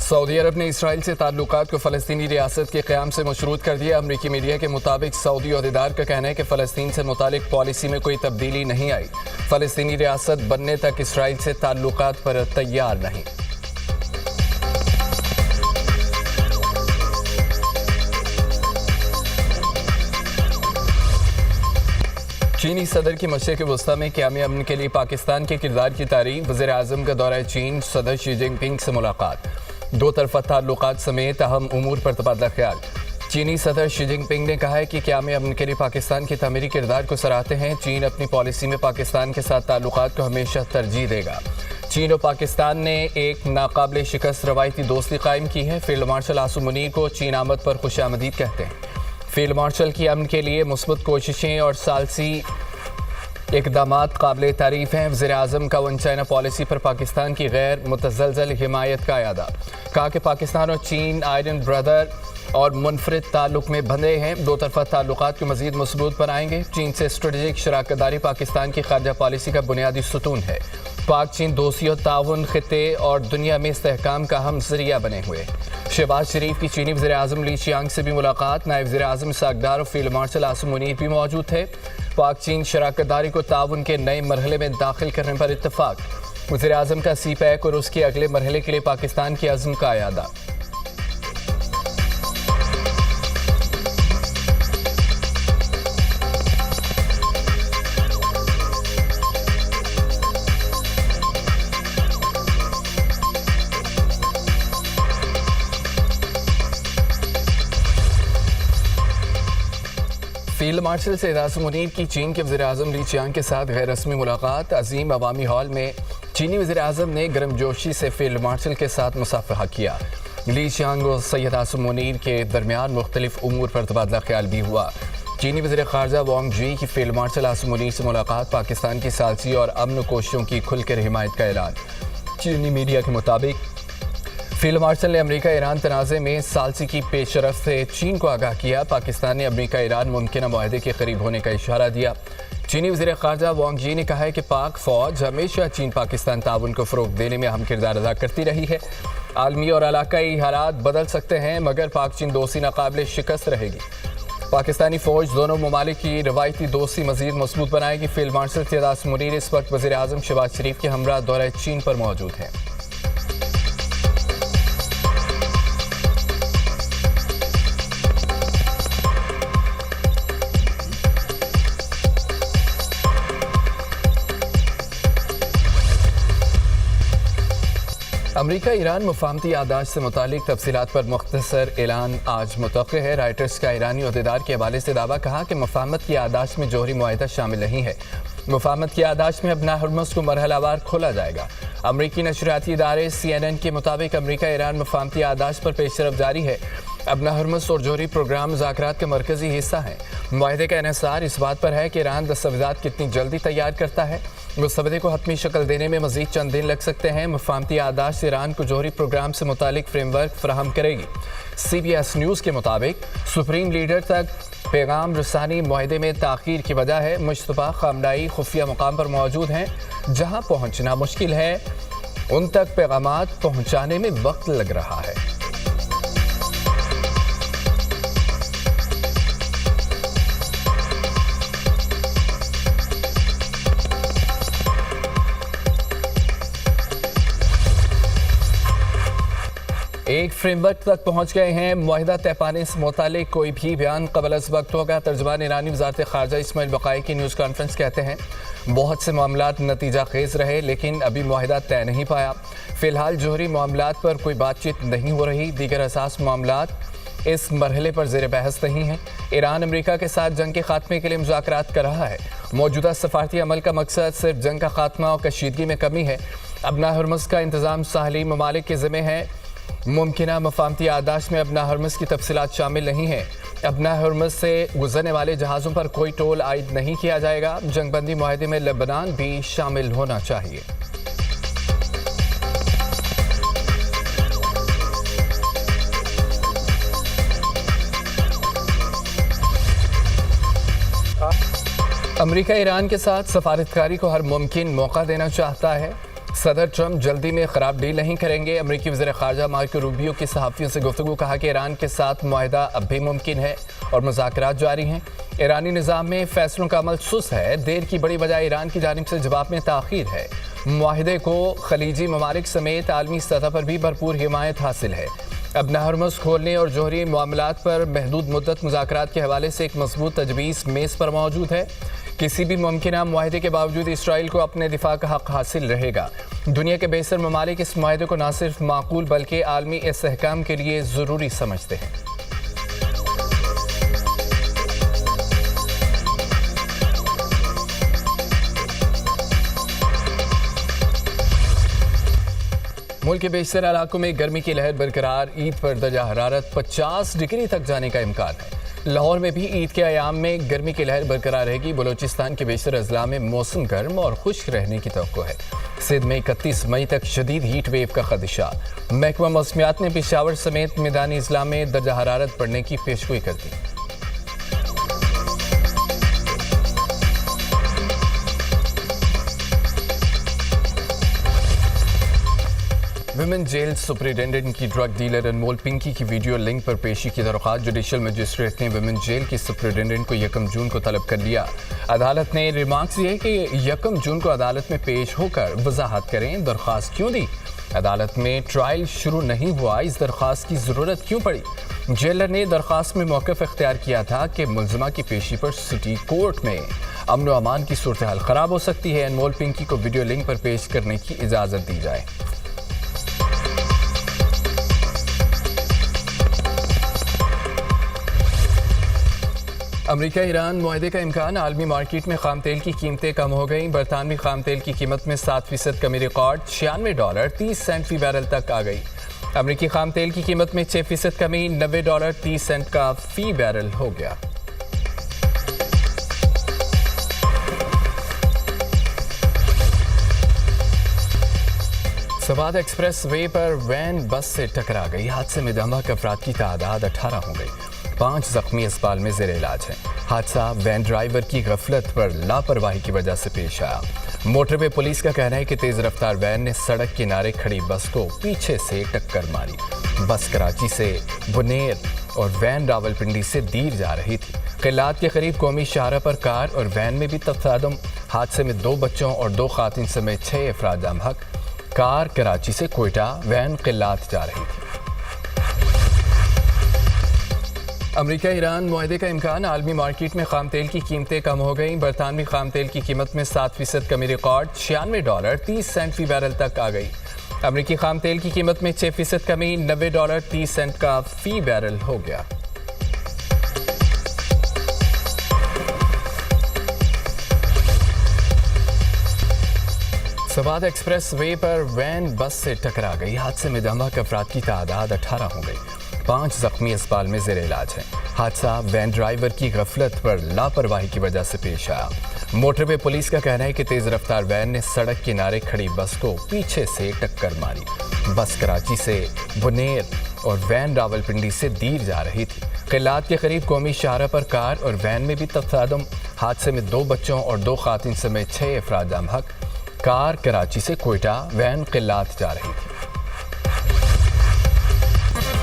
Saudi अरब ने Israel से ताल्लुकात को फ़लस्तीनी रियासत के क़याम से मशरूत कर दिया। अमरीकी मीडिया के मुताबिक सऊदी अहदेदार का कहना है कि फ़लस्तीन से मुतालिक पॉलिसी में कोई तब्दीली नहीं आई। फ़लस्तीनी रियासत बनने तक इसराइल से ताल्लुकात पर तैयार नहीं। चीनी सदर की मशरिक़ वस्ता में क़याम अमन के लिए पाकिस्तान के किरदार की तारीफ। वज़ीर-ए-आज़म का दौरा चीन, सदर शी जिनपिंग से मुलाकात, दो तरफ़ा ताल्लुकात समेत अहम उमूर पर तबादला ख्याल। चीनी सदर शी जिनपिंग ने कहा है कि क़याम अमन के लिए पाकिस्तान के तामीरी किरदार को सराहते हैं। चीन अपनी पॉलिसी में पाकिस्तान के साथ ताल्लुकात को हमेशा तरजीह देगा। चीन और पाकिस्तान ने एक नाकाबिल शिकस्त रवायती दोस्ती कायम की है। फील्ड मार्शल आसिम मुनीर को चीन आमद पर खुशामदीद कहते हैं। फील्ड मार्शल की अमन के लिए मुस्बत कोशिशें और सालसी इक़दामात काबिल तारीफ़ हैं। वज़ीर-ए-आज़म का वन चाइना पॉलिसी पर पाकिस्तान की गैर मुतज़लज़ल हिमायत का अयादा। कहा कि पाकिस्तान और चीन आयरन ब्रदर और मुनफरिद ताल्लुक़ में बंधे हैं। दो तरफ़ा ताल्लुकात को मज़ीद मज़बूत बनाएंगे। चीन से स्ट्रेटेजिक शराकतदारी पाकिस्तान की खारजा पॉलिसी का बुनियादी सुतून है। पाक चीन दोस्ती और ताउन खित्ते और दुनिया में इस्तेहकाम का हम ज़रिया बने हुए। शहबाज शरीफ की चीनी वज़ीर-ए-आज़म ली चियांग से भी मुलाकात। नायब वज़ीर-ए-आज़म सागदार और फील्ड मार्शल आसिम मुनीर भी मौजूद थे। पाक चीन शराकतदारी को ताउन के नए मरहले में दाखिल करने पर इत्तफाक। वज़ीर-ए-आज़म का CPEC और उसके अगले मरहले के लिए पाकिस्तान के अज़्म का अयादा। फील्ड मार्शल सैयद आसिम मुनीर की चीन के वज़ीर-ए-आज़म ली चियांग के साथ गैर रस्मी मुलाकात। अजीम अवामी हॉल में चीनी वज़ीर-ए-आज़म ने गर्मजोशी से फील्ड मार्शल के साथ मुसाफहा किया। ली चियांग और सैयद आसिम मुनीर के दरमियान मुख्तलिफ उमूर पर तबादला ख्याल भी हुआ। चीनी वज़ीर ख़ारजा वांग जी की फील्ड मार्शल आसिम मुनीर से मुलाकात। पाकिस्तान की सालसी और अमन कोशिशों की खुलकर हिमायत का ऐलान। चीनी मीडिया के मुताबिक फील्ड मार्शल ने अमेरिका ईरान तनाज़े में सालसी की पेशरफ से चीन को आगाह किया। पाकिस्तान ने अमेरिका ईरान मुमकिन माहदे के करीब होने का इशारा दिया। चीनी वज़ीर ख़ारजा वांग जी ने कहा है कि पाक फ़ौज हमेशा चीन पाकिस्तान ताउन को फ़रोग़ देने में अहम किरदार अदा करती रही है। आलमी और इलाक़ाई हालात बदल सकते हैं मगर पाक चीन दोस्ती नाकाबिल शिकस्त रहेगी। पाकिस्तानी फ़ौज दोनों ममालिक की रवायती दोस्ती मज़ीद मज़बूत बनाएगी। फील्ड मार्शल सैयद आसिम मुनीर इस वक्त वज़ीर-ए-आज़म शहबाज शरीफ के हमरा दौरा चीन पर मौजूद हैं। अमरीका ईरान मुफाहमती याददाश्त से मुतालिक तफसीलात पर मुख्तसर ऐलान आज मुतवक्किल है। राइटर्स का ईरानी अहदेदार के हवाले से दावा कहा कि मुफाहमत की याददाश्त में जोहरी मुआहिदा शामिल नहीं है। मुफाहमत की याददाश्त में अपना हरमस को मरहलावार खोला जाएगा। अमरीकी नशरियाती इदारे CNN के मुताबिक अमरीका ईरान मुफाहमती याददाश्त पर पेशरफ जारी है। अपना हरमस और जोहरी प्रोग्राम मुज़ाकरात का मरकजी हिस्सा है। मुआहिदे का इन्हिसार इस बात पर है कि ईरान दस्तावेज़ात कितनी जल्दी तैयार करता है। मुस्तवदे को हतमी शक्ल देने में मजीद चंद दिन लग सकते हैं। मुफाहमती याददाश्त ईरान को जोहरी प्रोग्राम से मुतालिक फ्रेमवर्क फराहम करेगी। CBS न्यूज़ के मुताबिक सुप्रीम लीडर तक पैगाम रसानी मुआहिदे में ताख़ीर की वजह है। मुश्तबा ख़ामनाई खुफिया मुकाम पर मौजूद हैं। जहाँ पहुँचना मुश्किल है उन तक पैगामात पहुँचाने में वक्त लग रहा है। एक फ्रेमवर्क तक पहुंच गए हैं। मुआहिदा तय पाने से मुतालिक कोई भी बयान क़बल अज़ वक्त होगा। तर्जुमान ईरानी वज़ारत ख़ारजा इस्माइल बक़ाई की न्यूज़ कॉन्फ्रेंस कहते हैं बहुत से मामलात नतीजा खेज़ रहे लेकिन अभी मुआहिदा तय नहीं पाया। फ़िलहाल जोहरी मामलात पर कोई बातचीत नहीं हो रही। दीगर असास मामलात इस मरहले पर ज़ेर बहस नहीं है। ईरान अमेरिका के साथ जंग के खात्मे के लिए मुज़ाकरात कर रहा है। मौजूदा सफारती अमल का मकसद सिर्फ जंग का खात्मा और कशीदगी में कमी है। अपना हरमस का इंतज़ाम साहली ममालिक के ज़िम्मे है। मुमकिना मुफाहमती याददाश्त में अपना हरमस की तफसीलात शामिल नहीं है। अपना हरमस से गुजरने वाले जहाज़ों पर कोई टोल आयद नहीं किया जाएगा। जंगबंदी मुआहिदे में लेबनान भी शामिल होना चाहिए। अमेरिका ईरान के साथ सफारतकारी को हर मुमकिन मौका देना चाहता है। सदर ट्रंप जल्दी में खराब डील नहीं करेंगे। अमरीकी वज़ीर ख़ारजा मार्को रूबियो की सहाफ़ियों से गुफ्तगू, कहा कि ईरान के साथ मुआहदा अब भी मुमकिन है और मुज़ाकरात जारी हैं। ईरानी निज़ाम में फ़ैसलों का अमल सुस्त है। देर की बड़ी वजह ईरान की जानिब से जवाब में ताख़ीर है। मुआहदे को खलीजी ममालिक समेत आलमी सतह पर भी भरपूर हिमायत हासिल है। अब हॉर्मुज़ खोलने और जोहरी मामलात पर महदूद मुद्दत मुज़ाकरात के हवाले से एक मजबूत तजवीज़ मेज़ पर मौजूद है। किसी भी मुमकिन मुआहदे के बावजूद इसराइल को अपने दिफा का हक हासिल रहेगा। दुनिया के बेशतर ममालिक इस मुआहदे को न सिर्फ माकूल बल्कि आलमी इस्तेहकाम के लिए ज़रूरी समझते हैं। मुल्क के बेशतर इलाकों में गर्मी की लहर बरकरार। ईद पर दर्जा हरारत 50 डिग्री तक जाने का इम्कान है। लाहौर में भी ईद के अयाम में गर्मी की लहर बरकरार रहेगी। बलोचिस्तान के बेशतर अजला में मौसम गर्म और खुश्क रहने की तवक्को है। सिंध में 31 मई तक शदीद हीट वेव का खदशा। महकमा मौसमियात ने पेशावर समेत मैदानी अजला में दर्जा हरारत बढ़ने की पेशगोई कर दी। विमेन जेल सुपरिटेंडेंट की ड्रग डीलर अनमोल पिंकी की वीडियो लिंक पर पेशी की दरख्वास्त। जुडिशल मजिस्ट्रेट ने विमेन जेल की सुपरिटेंडेंट को 1 जून को तलब कर लिया। अदालत ने रिमार्क्स दिए कि 1 जून को अदालत में पेश होकर वजाहत करें दरख्वास्त क्यों दी। अदालत में ट्रायल शुरू नहीं हुआ, इस दरख्वास्त की ज़रूरत क्यों पड़ी। जेलर ने दरख्वास्त में मौक़िफ़ इख्तियार किया था कि मुलजमा की पेशी पर सिटी कोर्ट में अमन व अमान की सूरत हाल ख़राब हो सकती है। अनमोल पिंकी को वीडियो लिंक पर पेश करने की इजाज़त दी जाए। अमरीका ईरान मुआहदे का इम्कान। आलमी मार्केट में खाम तेल की कीमतें कम हो गई। बरतानवी खाम तेल की कीमत में 7% कमी रिकॉर्ड $96.30 फी बैरल तक आ गई। अमरीकी खाम तेल की कीमत में 6% कमी $90.30 का फी बैरल हो गया। सवाद एक्सप्रेस वे पर वैन बस से टकरा गई। हादसे में दमक अफराद की तादाद 18 हो गई। 5 जख्मी अस्पताल में जेर इलाज हैं। हादसा वैन ड्राइवर की गफलत पर लापरवाही की वजह से पेश आया। मोटरवे पुलिस का कहना है कि तेज रफ्तार वैन ने सड़क किनारे खड़ी बस को पीछे से टक्कर मारी। बस कराची से बुनेर और वैन रावलपिंडी से दीर जा रही थी। किल्लात के करीब कौमी शाहरा पर कार और वैन में भी तफादम। हादसे में 2 बच्चों और 2 खातिन समेत 6 अफराद दमहक। कार कराची से कोयटा, वैन किल्लात जा रही थी। अमरीका ईरान मुआहदे का इम्कान। आलमी मार्केट में खाम तेल की कीमतें कम हो गई। बरतानवी खाम तेल की कीमत में 7% कमी रिकॉर्ड $96.30 फी बैरल तक आ गई। अमरीकी खाम तेल की कीमत में 6% कमी $90.30 का फी बैरल हो गया। सवाद एक्सप्रेस वे पर वैन बस से टकरा गई। हादसे में दमक अफराद की तादाद 18 हो गई। 5 जख्मी अस्पताल में जेर इलाज हैं। हादसा वैन ड्राइवर की गफलत पर लापरवाही की वजह से पेश आया। मोटरवे पुलिस का कहना है कि तेज रफ्तार वैन ने सड़क किनारे खड़ी बस को पीछे से टक्कर मारी। बस कराची से बुनेर और वैन रावलपिंडी से दीर जा रही थी। किल्लात के करीब कौमी शाहरा पर कार और वैन में भी तफादम। हादसे में 2 बच्चों और 2 खातिन समेत 6 अफराद दमहक। कार कराची से कोयटा, वैन किल्लात जा रही थी।